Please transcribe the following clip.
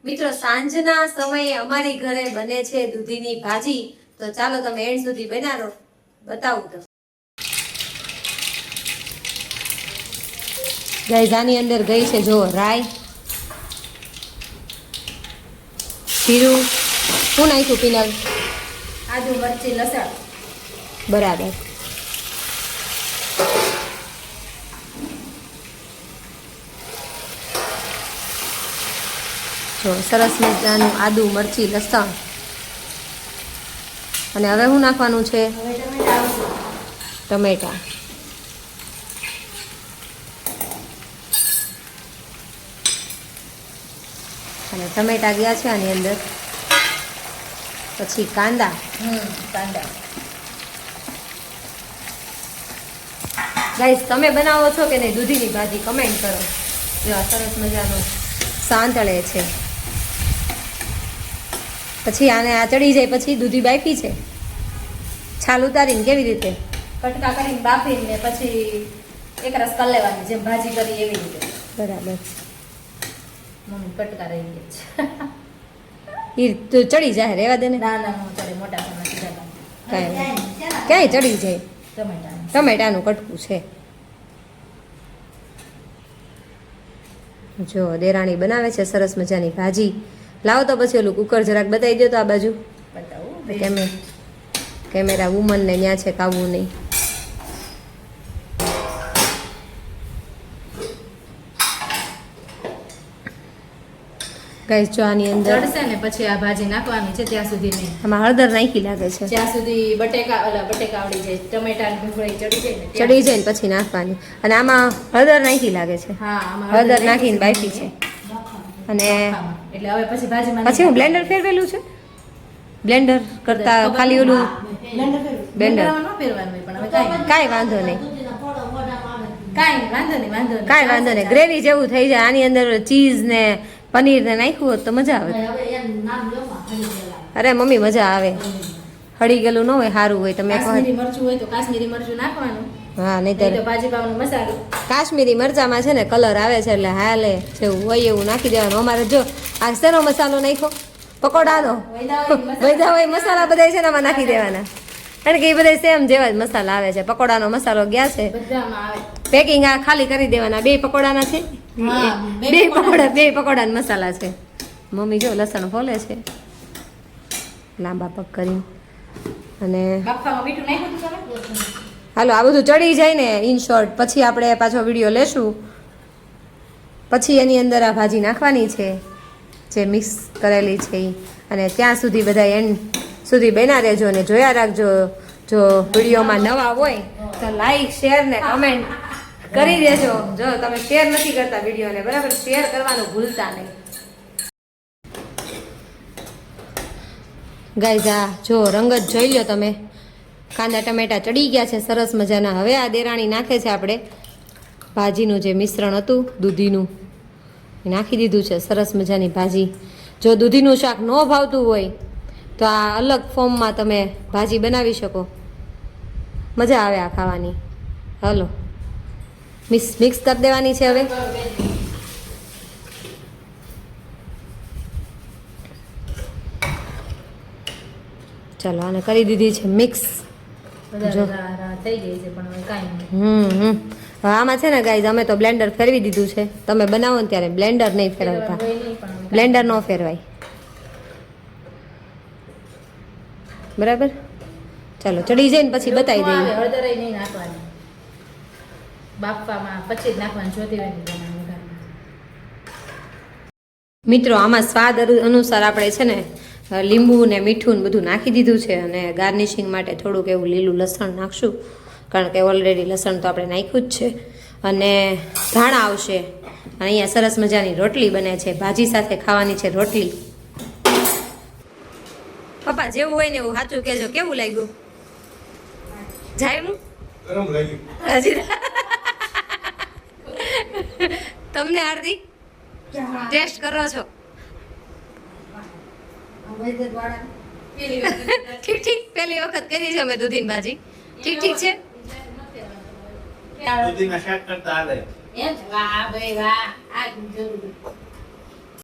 મિત્રો સાંજના સમયે અમારી ઘરે બને છે દૂધીની ભાજી, તો ચાલો તમે એન્ડ સુધી બનાવો, બતાવું તો. ગાઈઝ આની અંદર ગઈ છે જો રાઈ, જીરું, શું નાખ્યું પિનલ? આદુ, મરચી, લસણ. બરાબર. જો સરસ મજાનું આદુ, મરચી, લસણ. અને હવે શું નાખવાનું છે? હવે ટમેટા આવશે. ટમેટા. અને ટમેટા ગયા છે આની અંદર. પછી કાંદા. કાંદા. ગાઈસ તમે બનાવો છો કે નહીં દૂધીની ભાજી? કમેન્ટ કરો. જો આ સરસ મજાનું સાંતળે છે. પછી આને આ ચડી જાય પછી દૂધી બાફી છે, છાલ ઉતારીને કેવી રીતે? કટકા કરીને બાફીને પછી એક રસ કરી લેવાની, જેમ ભાજી કરી એવી રીતે. બરાબર. મમ્મી કટકા રહી ગયા એ તો ચડી જાય, રેવા દે ને. છે. ના ના હું ત્યારે મોટા સમય સીધા ક્યાંય ચડી જાય. ટમેટા. ટમેટાનું કટકું છે. જો દેરાણી બનાવે છે સરસ મજાની ભાજી. લાવો તો પછી ઓલું કુકર જરાક બતાવી દો તો આ બાજુ. બતાવું. કેમેરા વુમનને ત્યાં છે, કાવવું નહીં. ગાઈસ જો આની અંદર ચડશે ને પછી આ ભાજી નાખવાની છે ત્યાં સુધી નહીં. આમાં હળદર નાખી લાગે છે. જ્યાં સુધી બટેકા આવડી જાય, ટમેટા ને ડુંગળી ચડી જાય ને ચડી જાય ને પછી નાખવાની. અને આમાં હળદર નાખી લાગે છે. હા, આમાં હળદર નાખીને બાફી છે. અને એટલે હવે પછી ભાજીમાં પછી હું બ્લેન્ડર ફેરવેલું છે. બ્લેન્ડર કરતા ખાલી ઓલું બ્લેન્ડર ન ફેરવાનું હોય, પણ હવે કાંઈ વાંધો નહીં. કાંઈ વાંધો નહીં. કાંઈ વાંધો નહીં. ગ્રેવી જેવું થઈ જાય. આની અંદર ચીઝ ને પનીર ને નાખ્યું હોત તો મજા આવે. અરે મમ્મી મજા આવે. હળી ગયેલું ન હોય, સારું હોય. તમે કાશ્મીરી મરચું હોય તો કાશ્મીરી મરચું નાખવાનું. હા, નહીં નહીં તો ભાજી પાવનો મસાલો. કાશ્મીરી મરચામાં છે ને કલર આવે છે એટલે હાલે જેવું હોય એવું નાખી દેવાનું. અમારે જો આ શેનો મસાલો નાખ્યો? પકોડાનો. વૈદા હોય મસાલા બધા છે ને આમાં નાખી દેવાના, કારણ કે એ બધા સેમ જેવા જ મસાલા આવે છે. પકોડાનો મસાલો ગયા છે, બધામાં આવે. પેકિંગ આ ખાલી કરી દેવાના. બે પકોડાના છે, બે પકોડાના મસાલા છે. મમ્મી જો લસણ ફોલે છે લાંબા પગ કરીને. અને બાફામાં મીઠું નાખ્યું હતું તમે? હાલો આ બધું ચડી જાય ને ઇન શોર્ટ પછી આપણે પાછો વિડીયો લેશું. પછી એની અંદર આ ભાજી નાખવાની છે જે મિક્સ કરેલી છે એ. અને ત્યાં સુધી બધા એન્ડ સુધી બના રહેજો અને જોયા રાખજો. જો વિડીયોમાં નવા હોય તો લાઈક, શેર ને કમેન્ટ કરી દેજો. જો તમે શેર નથી કરતા વિડીયોને, બરાબર, શેર કરવાનું ભૂલતા નહીં. ગાઈઝ આ જો રંગ જ જોઈ લ્યો તમે. કાંદા ટમેટા ચડી ગયા છે સરસ મજાના. હવે આ દેરાણી નાખે છે આપણે ભાજીનું જે મિશ્રણ હતું દૂધીનું, એ નાખી દીધું છે. સરસ મજાની ભાજી. જો દૂધીનું શાક ન ભાવતું હોય તો આ અલગ ફોર્મમાં તમે ભાજી બનાવી શકો, મજા આવે આ ખાવાની. હાલો મિક્સ કરી દેવાની છે હવે. ચાલો આને કરી દીધી છે મિક્સ. થઈ ગઈ છે પણ હવે કાંઈ નહીં. હવે આમાં છે ને ગાઈઝ અમે તો બ્લેન્ડર ફેરવી દીધું છે. તમે બનાવો ને ત્યારે બ્લેન્ડર નહીં ફેરવતા, બ્લેન્ડર ન ફેરવાય, બરાબર. ચાલો ચડી જાય ને પછી બતાવી દઈએ. હળદર નહીં નાખવાની, બાફવામાં પછી જ નાખવાની. જોતી હોય મિત્રો આમાં સ્વાદ અનુસાર આપણે છે ને લીંબુ ને મીઠું ને બધું નાખી દીધું છે. અને ગાર્નિશિંગ માટે થોડુંક એવું લીલું લસણ નાખશું, કારણ કે ઓલરેડી લસણ તો આપણે નાખ્યું જ છે. અને ધાણા આવશે. અને અહીંયા સરસ મજાની રોટલી બને છે, ભાજી સાથે ખાવાની છે રોટલી. પપ્પા જેવું હોય ને એવું સાચું કહેજો, કેવું લાગ્યું? જાયનું ગરમ લાગ્યું. તમને હાર્દિક ટેસ્ટ કરો છો? ઠીક પહેલી વખત કરી છે અમે દૂધીની ભાજી. ઠીક છે. દૂધીના શાક કરતા આવે. એમ વાહ ભાઈ વાહ, આ જરૂર.